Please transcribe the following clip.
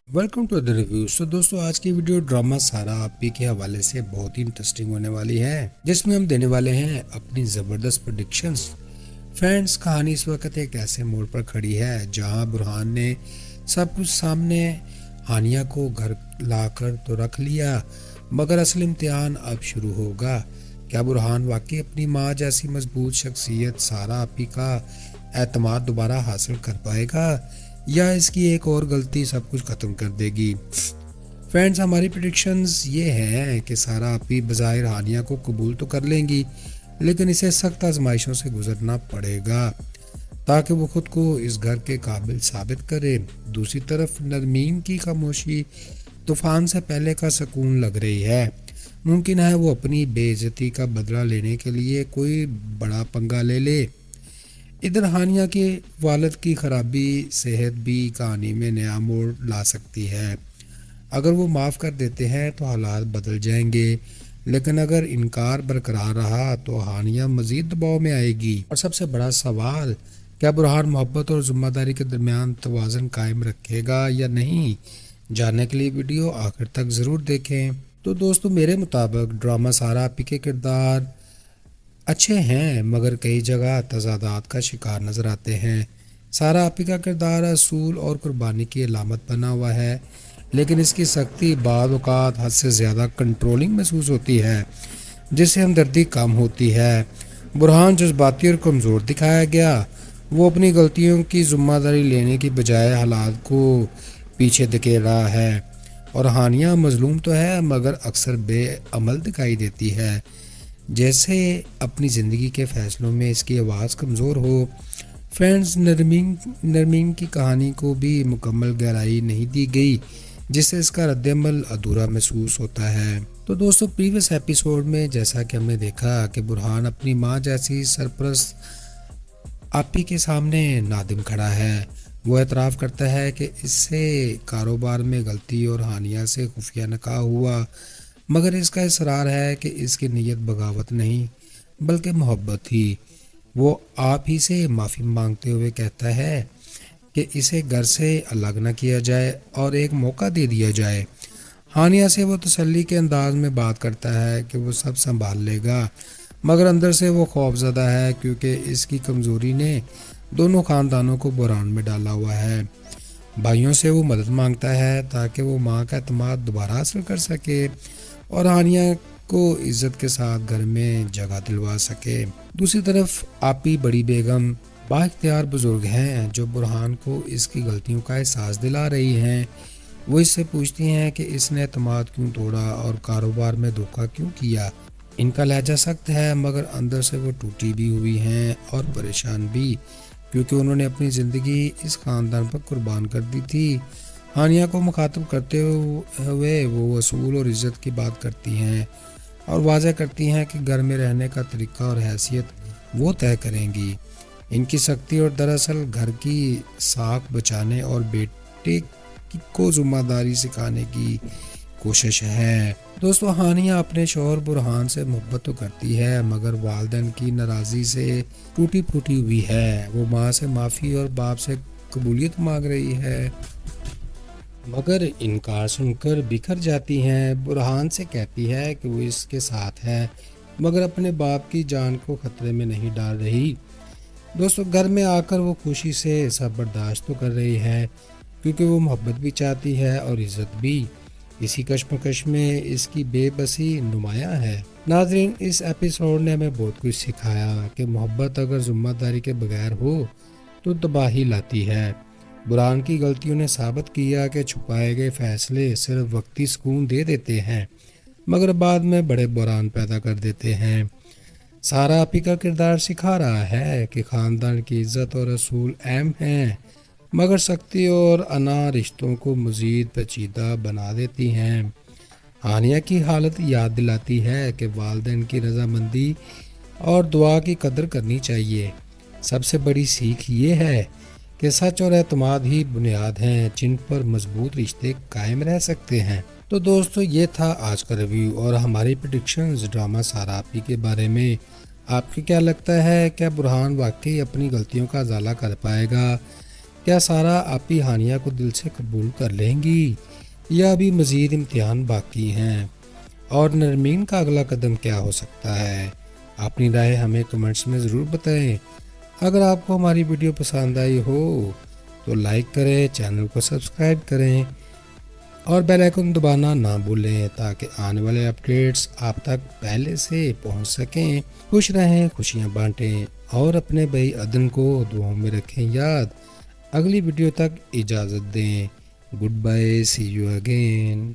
Welcome to the reviews. तो दोस्तों आज की वीडियो ड्रामा सारा आपी के हवाले से बहुत ही इंटरेस्टिंग होने वाली है, जिसमें हम देने वाले हैं अपनी जबरदस्त प्रेडिक्शंस। फ्रेंड्स, कहानी इस वक्त एक ऐसे मोड़ पर खड़ी है जहां बुरहान ने सब कुछ सामने हानिया को घर लाकर तो रख लिया, मगर असल इम्तिहान अब शुरू होगा। क्या बुरहान वाकई अपनी माँ जैसी मजबूत शख्सियत सारा आपी का एतमाद दोबारा हासिल कर पाएगा, या इसकी एक और गलती सब कुछ खत्म कर देगी। फ्रेंड्स, हमारी प्रेडिक्शंस ये हैं कि सारा आपी बज़ाहिर हानिया को कबूल तो कर लेंगी, लेकिन इसे सख्त आजमाइशों से गुजरना पड़ेगा ताकि वो खुद को इस घर के काबिल साबित करे। दूसरी तरफ नरमीन की खामोशी तूफान से पहले का सुकून लग रही है। मुमकिन है वो अपनी बेइज्जती का बदला लेने के लिए कोई बड़ा पंगा ले ले। इधर हानिया के वालिद की खराबी सेहत भी कहानी में नया मोड़ ला सकती है। अगर वो माफ़ कर देते हैं तो हालात बदल जाएंगे, लेकिन अगर इनकार बरकरार रहा तो हानिया मज़ीद दबाव में आएगी। और सबसे बड़ा सवाल, क्या बुरहान मोहब्बत और ज़िम्मेदारी के दरमियान तवाज़ुन कायम रखेगा या नहीं? जानने के लिए वीडियो आखिर तक ज़रूर देखें। तो दोस्तों, मेरे मुताबिक ड्रामा सारा आपी के किरदार अच्छे हैं, मगर कई जगह तजादात का शिकार नज़र आते हैं। सारा आपी का किरदार असूल और कुर्बानी की अलामत बना हुआ है, लेकिन इसकी सख्ती बाद औक़ात हद से ज़्यादा कंट्रोलिंग महसूस होती है, जिससे हमदर्दी कम होती है। बुरहान जज्बाती और कमज़ोर दिखाया गया। वो अपनी गलतियों की ज़िम्मेदारी लेने की बजाय हालात को पीछे धकेल रहा है, और हानिया मज़लूम तो है मगर अक्सर बेअमल दिखाई देती है, जैसे अपनी ज़िंदगी के फ़ैसलों में इसकी आवाज़ कमज़ोर हो। फ्रेंड्स, नरमीन की कहानी को भी मुकम्मल गहराई नहीं दी गई, जिससे इसका रद्दअमल अधूरा महसूस होता है। तो दोस्तों, प्रीवियस एपिसोड में जैसा कि हमने देखा कि बुरहान अपनी माँ जैसी सरपरस्त आपी के सामने नादिम खड़ा है। वो एतराफ़ करता है कि इससे कारोबार में गलती और हानिया से खुफिया निकाह हुआ, मगर इसका इसरार है कि इसकी नीयत बगावत नहीं बल्कि मोहब्बत थी। वो आप ही से माफ़ी मांगते हुए कहता है कि इसे घर से अलग न किया जाए और एक मौका दे दिया जाए। हानिया से वो तसल्ली के अंदाज में बात करता है कि वो सब संभाल लेगा, मगर अंदर से वो खौफज़दा है क्योंकि इसकी कमज़ोरी ने दोनों ख़ानदानों को बुरान में डाला हुआ है। भाइयों से वो मदद मांगता है ताकि वो माँ का एतमाद दोबारा हासिल कर सके और हानिया को इज्जत के साथ घर में जगह दिलवा सके। दूसरी तरफ आपी बड़ी बेगम बाइख्तियार बुजुर्ग हैं जो बुरहान को इसकी गलतियों का एहसास दिला रही हैं। वो इससे पूछती हैं कि इसने एतमाद क्यों तोड़ा और कारोबार में धोखा क्यों किया। इनका लहजा सख्त है, मगर अंदर से वो टूटी भी हुई हैं और परेशान भी, क्योंकि उन्होंने अपनी ज़िंदगी इस ख़ानदान पर कुर्बान कर दी थी। हानिया को मुखातब करते हुए वो असूल और इज़्ज़त की बात करती हैं और वाज़ह करती हैं कि घर में रहने का तरीक़ा और हैसियत वो तय करेंगी। इनकी सख्ती और दरअसल घर की साख बचाने और बेटे को ज़िम्मेदारी सिखाने की कोशिश है। दोस्तों, हानिया अपने शौहर बुरहान से मोहब्बत तो करती है, मगर वालिदैन की नाराज़ी से टूटी फूटी हुई है। वो माँ से माफ़ी और बाप से कबूलियत मांग रही है, मगर इनकार सुनकर बिखर जाती हैं। बुरहान से कहती है कि वो इसके साथ है, मगर अपने बाप की जान को खतरे में नहीं डाल रही। दोस्तों, घर में आकर वो खुशी से सब बर्दाश्त तो कर रही है, क्योंकि वो मोहब्बत भी चाहती है और इज़्ज़त भी। इसी कश्मकश में इसकी बेबसी नुमायां है। नाज़रीन, इस एपिसोड ने हमें बहुत कुछ सिखाया कि मोहब्बत अगर ज़िम्मेदारी के बगैर हो तो तबाही लाती है। बुरहान की गलतियों ने साबित किया कि छुपाए गए फैसले सिर्फ वक्ती सुकून दे देते हैं, मगर बाद में बड़े बुरान पैदा कर देते हैं। सारा आपी का किरदार सिखा रहा है कि ख़ानदान की इज़्ज़त और असूल अहम हैं, मगर सख्ती और अना रिश्तों को मज़ीद पेचीदा बना देती हैं। हानिया की हालत याद दिलाती है कि वालिदैन की रजामंदी और दुआ की कदर करनी चाहिए। सबसे बड़ी सीख ये है कि सच और एतमाद ही बुनियाद हैं जिन पर मजबूत रिश्ते कायम रह सकते हैं। तो दोस्तों, ये था आज का रिव्यू और हमारी प्रेडिक्शंस ड्रामा सारा आपी के बारे में। आपको क्या लगता है, क्या बुरहान वाकई अपनी गलतियों का अजाला कर पाएगा? کیا سارا آپی ہانیہ کو دل سے قبول کر لیں گی یا ابھی مزید امتحان باقی ہیں؟ اور نرمین کا اگلا قدم کیا ہو سکتا ہے؟ اپنی رائے ہمیں کمنٹس میں ضرور بتائیں۔ اگر آپ کو ہماری ویڈیو پسند آئی ہو تو لائک کریں، چینل کو سبسکرائب کریں اور بیل آئیکن دبانا نہ بھولیں تاکہ آنے والے اپڈیٹس آپ تک پہلے سے پہنچ سکیں۔ خوش رہیں، خوشیاں بانٹیں اور اپنے بھائی عدن کو دعاؤں میں رکھیں یاد۔ اگلی ویڈیو تک اجازت دیں۔ Goodbye, see you again.